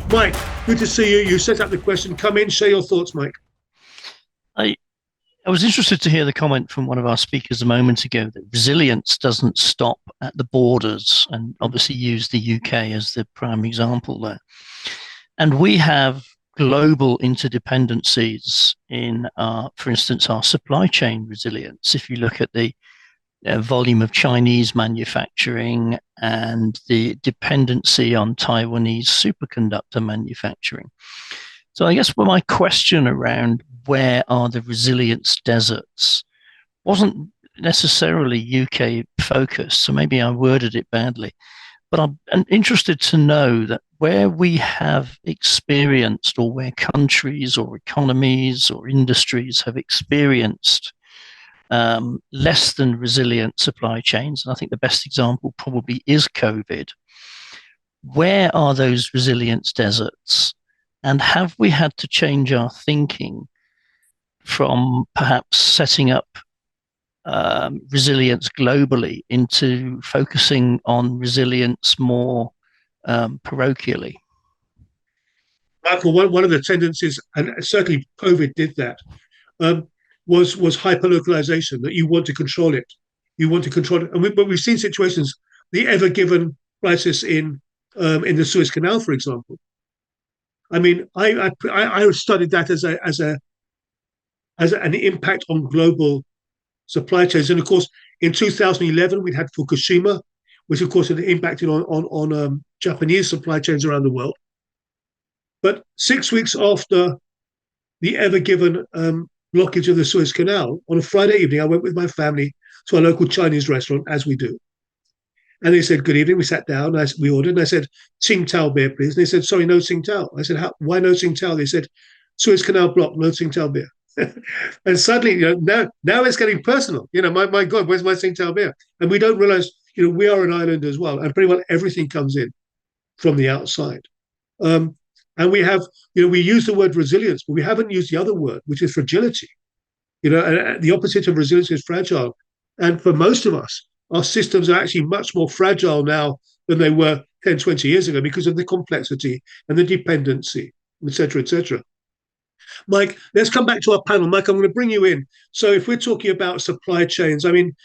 Mike, good to see you. You set up the question. Come in, share your thoughts, Mike. I, I was interested to hear the comment from one of our speakers a moment ago that resilience doesn't stop at the borders, and obviously use the UK as the prime example there. And we have global interdependencies in, for instance, our supply chain resilience. If you look at the volume of Chinese manufacturing and the dependency on Taiwanese superconductor manufacturing. So I guess my question around where are the resilience deserts wasn't necessarily UK focused, so maybe I worded it badly. But I'm interested to know that where we have experienced, or where countries or economies or industries have experienced less than resilient supply chains, and I think the best example probably is COVID. Where are those resilience deserts? And have we had to change our thinking from perhaps setting up resilience globally into focusing on resilience more parochially? Michael, one of the tendencies, and certainly COVID did that, um, was hyperlocalization, that you want to control it. You want to control it. But we've seen situations, the Ever Given crisis in the Suez Canal, for example. I mean, I studied that as an impact on global supply chains. And of course, in 2011, we'd had Fukushima, which of course had impacted on Japanese supply chains around the world. But 6 weeks after the Ever Given blockage of the Suez Canal, on a Friday evening, I went with my family to a local Chinese restaurant, as we do. And they said, "Good evening." We sat down, we ordered, and I said, "Tsingtao beer, please." And they said, "Sorry, no Tsingtao." I said, "Why no Tsingtao?" They said, "Suez Canal blocked, no Tsingtao beer." And suddenly, now it's getting personal. My God, where's my Tsingtao beer? And we don't realize, we are an island as well, and pretty well everything comes in from the outside. Um, and we use the word resilience, but we haven't used the other word, which is fragility. And the opposite of resilience is fragile. And for most of us, our systems are actually much more fragile now than they were 10, 20 years ago because of the complexity and the dependency, et cetera, et cetera. Mike, let's come back to our panel. Mike, I'm going to bring you in. So if we're talking about supply chains, I mean,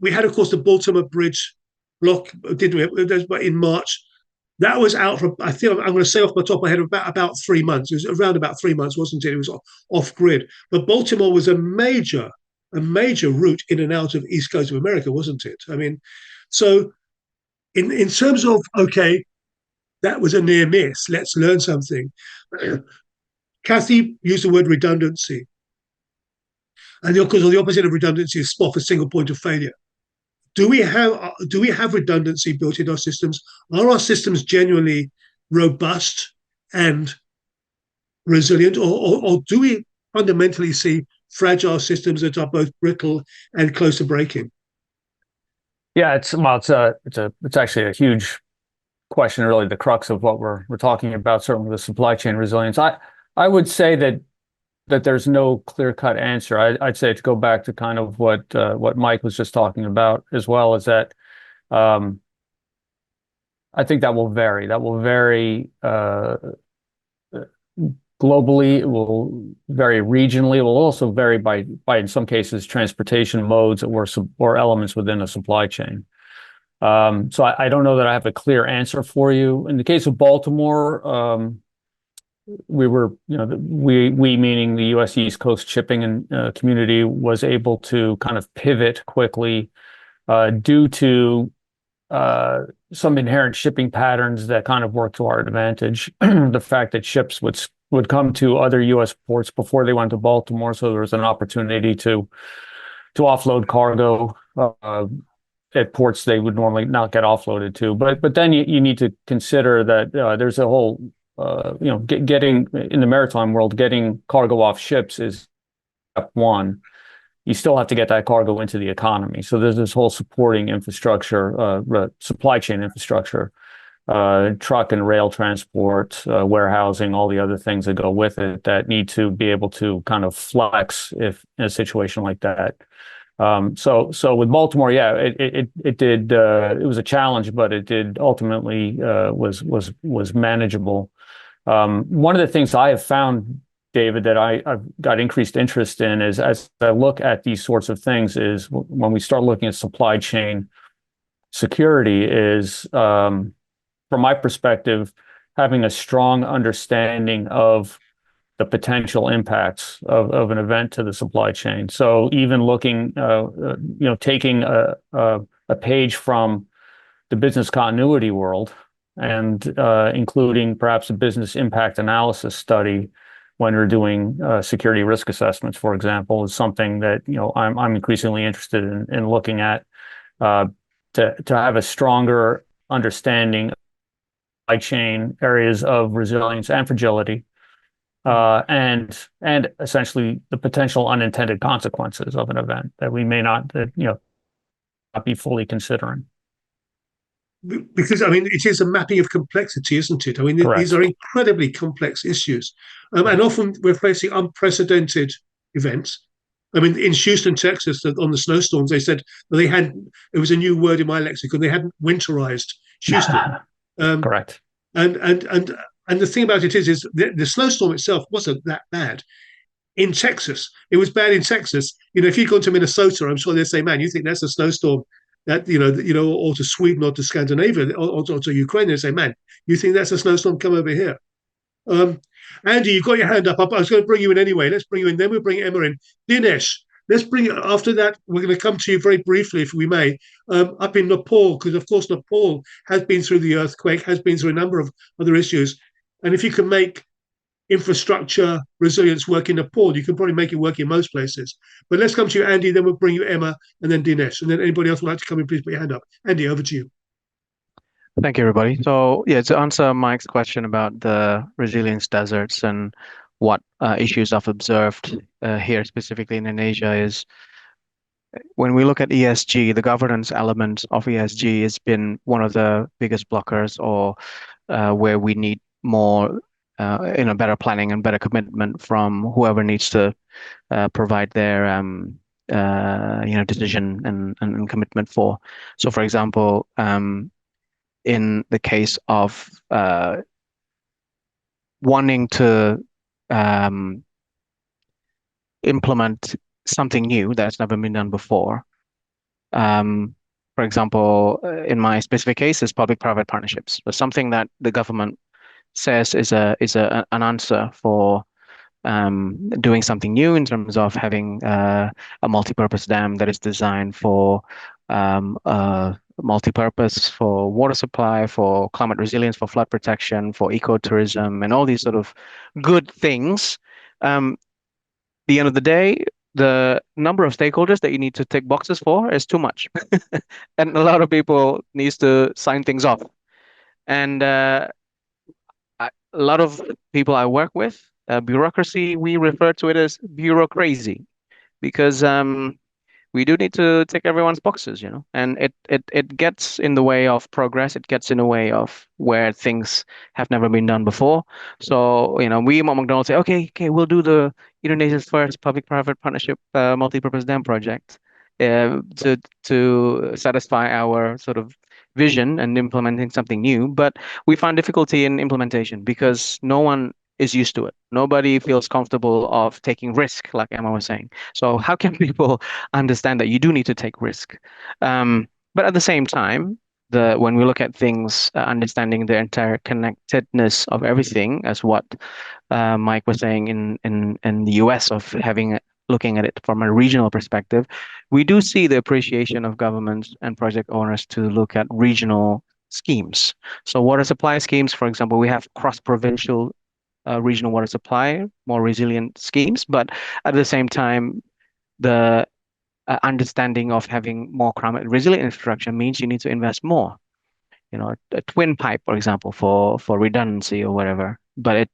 we had, of course, the Baltimore Bridge block, didn't we, in March. That was out for, I think, I'm going to say off the top of my head, about 3 months. It was around about 3 months, wasn't it? It was off grid. But Baltimore was a major route in and out of East Coast of America, wasn't it? I mean, so in terms of, okay, that was a near miss. Let's learn something. Kathy used the word redundancy. And of course, the opposite of redundancy is spot for single point of failure. Do we have redundancy built in our systems? Are our systems genuinely robust and resilient, or do we fundamentally see fragile systems that are both brittle and close to breaking? Yeah, it's actually a huge question, really the crux of what we're talking about, certainly the supply chain resilience. I would say that there's no clear-cut answer. I'd say to go back to kind of what Mike was just talking about, as well as that I think that will vary. That will vary globally. It will vary regionally. It will also vary by in some cases transportation modes or elements within a supply chain. So I don't know that I have a clear answer for you. In the case of Baltimore, we were, we meaning the U.S. East Coast shipping and community was able to kind of pivot quickly due to some inherent shipping patterns that kind of work to our advantage. The fact that ships would come to other U.S. ports before they went to Baltimore, so there was an opportunity to offload cargo at ports they would normally not get offloaded to. But then you need to consider that there's a whole getting in the maritime world, getting cargo off ships is step one. You still have to get that cargo into the economy. So there's this whole supporting infrastructure, supply chain infrastructure, truck and rail transport, warehousing, all the other things that go with it that need to be able to kind of flex if in a situation like that. So with Baltimore, yeah, it did. It was a challenge, but it did ultimately was manageable. One of the things I have found, David, that I've got increased interest in is as I look at these sorts of things is when we start looking at supply chain security is, from my perspective, having a strong understanding of the potential impacts of an event to the supply chain. So even looking, taking a page from the business continuity world and including perhaps a business impact analysis study when we're doing security risk assessments, for example, is something that I'm increasingly interested in looking at to have a stronger understanding of supply chain areas of resilience and fragility, and essentially the potential unintended consequences of an event that we may not be fully considering. Because, I mean, it is a mapping of complexity, isn't it? I mean, these Correct. are incredibly complex issues. And often we're facing unprecedented events. I mean, in Houston, Texas, on the snowstorms, they said it was a new word in my lexicon, they hadn't winterized Houston. Correct. And the thing about it is the snowstorm itself wasn't that bad. In Texas, it was bad in Texas. If you go to Minnesota, I'm sure they'll say, "Man, you think that's a snowstorm?" Or to Sweden or to Scandinavia or to Ukraine, they say, "Man, you think that's a snowstorm? Come over here." Andy, you've got your hand up. I was going to bring you in anyway. Let's bring you in. Then we'll bring Emma in. Dinesh, let's bring it. After that, we're going to come to you very briefly, if we may, up in Nepal, because, of course, Nepal has been through the earthquake, has been through a number of other issues. And if you can make infrastructure resilience work in Nepal, you can probably make it work in most places. But let's come to you, Andy, then we'll bring you Emma, and then Dinesh. And then anybody else would like to come in, please put your hand up. Andy, over to you. Thank you, everybody. So, yeah, to answer Mike's question about the resilience deserts and what issues I've observed here specifically in Asia is when we look at ESG, the governance element of ESG has been one of the biggest blockers, or where we need more, better planning and better commitment from whoever needs to provide their decision and commitment for. So, for example, in the case of wanting to implement something new that's never been done before. For example, in my specific case, is public-private partnerships. So something that the government says is an answer for doing something new in terms of having a multi-purpose dam that is designed for multi-purpose for water supply, for climate resilience, for flood protection, for ecotourism, and all these sort of good things. The end of the day, the number of stakeholders that you need to tick boxes for is too much. And a lot of people needs to sign things off. And a lot of people I work with, bureaucracy, we refer to it as bureaucrazy, because we do need to tick everyone's boxes, and it gets in the way of progress. It gets in the way of where things have never been done before. So, we at McDonald's say, okay, we'll do the Indonesia's first public-private partnership multi-purpose dam project to satisfy our sort of vision and implementing something new. But we find difficulty in implementation because no one is used to it. Nobody feels comfortable of taking risk, like Emma was saying. So how can people understand that you do need to take risk? But at the same time, when we look at things, understanding the interconnectedness of everything, as what Mike was saying in the US, of looking at it from a regional perspective, we do see the appreciation of governments and project owners to look at regional schemes. So water supply schemes, for example, we have cross-provincial regional water supply, more resilient schemes, but at the same time, the understanding of having more climate resilient infrastructure means you need to invest more. A twin pipe, for example, for redundancy or whatever. But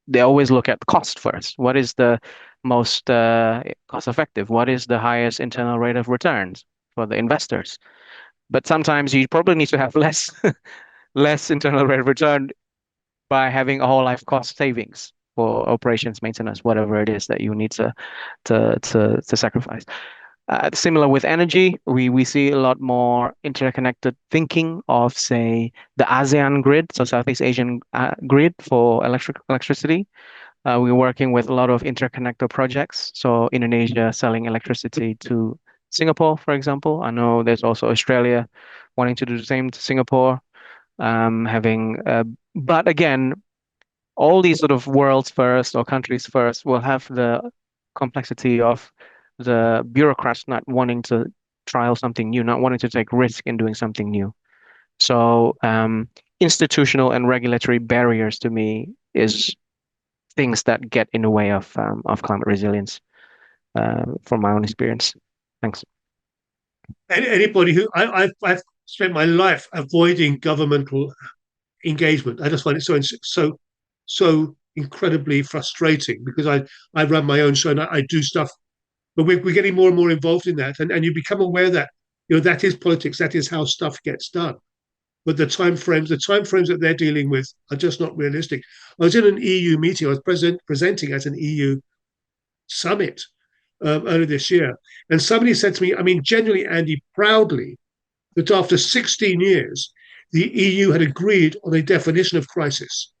they always look at cost first. What is the most cost effective? What is the highest internal rate of returns for the investors? But sometimes you probably need to have less internal rate of return by having a whole life cost savings for operations, maintenance, whatever it is that you need to sacrifice. Similar with energy, we see a lot more interconnected thinking of, say, the ASEAN grid, so Southeast Asian grid for electricity. We're working with a lot of interconnector projects. So Indonesia selling electricity to Singapore, for example. I know there's also Australia wanting to do the same to Singapore. But again, all these sort of worlds first or countries first will have the complexity of the bureaucrats not wanting to trial something new, not wanting to take risk in doing something new. So institutional and regulatory barriers to me is things that get in the way of climate resilience, from my own experience. Thanks. Anybody who I've spent my life avoiding governmental engagement. I just find it so incredibly frustrating because I run my own show and I do stuff, but we're getting more and more involved in that, and you become aware that that is politics, that is how stuff gets done. But the time frames that they're dealing with are just not realistic. I was in an EU meeting. I was presenting at an EU summit earlier this year, and somebody said to me, I mean, genuinely, Andy, proudly, that after 16 years, the EU had agreed on a definition of crisis.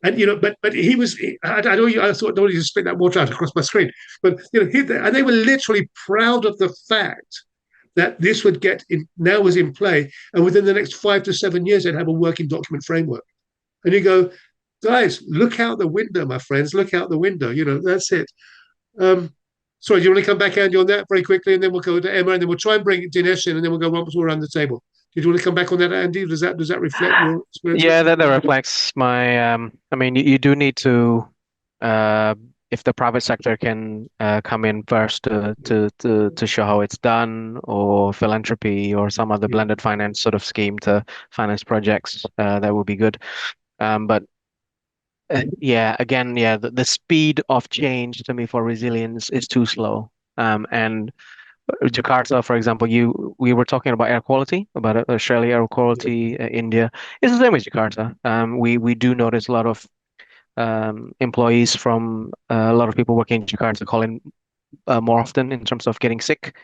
And but he was. I know. I thought nobody just spit that water out across my screen. But and they were literally proud of the fact that this would get in now was in play, and within the next 5 to 7 years, they'd have a working document framework. And you go, guys, look out the window, my friends, look out the window. That's it. Um, Sorry, do you want to come back, Andy, on that very quickly, and then we'll go to Emma, and then we'll try and bring Dinesh in, and then we'll go once more around the table. Did you want to come back on that, Andy? Does that reflect your experience? Yeah, that reflects my. I mean, you do need to, if the private sector can come in first to show how it's done, or philanthropy, or some other blended finance sort of scheme to finance projects, that would be good. But yeah, again, yeah, the speed of change to me for resilience is too slow. And Jakarta, for example, we were talking about air quality, about Australia air quality, India. It's the same with Jakarta. We do notice a lot of employees from a lot of people working in Jakarta calling more often in terms of getting sick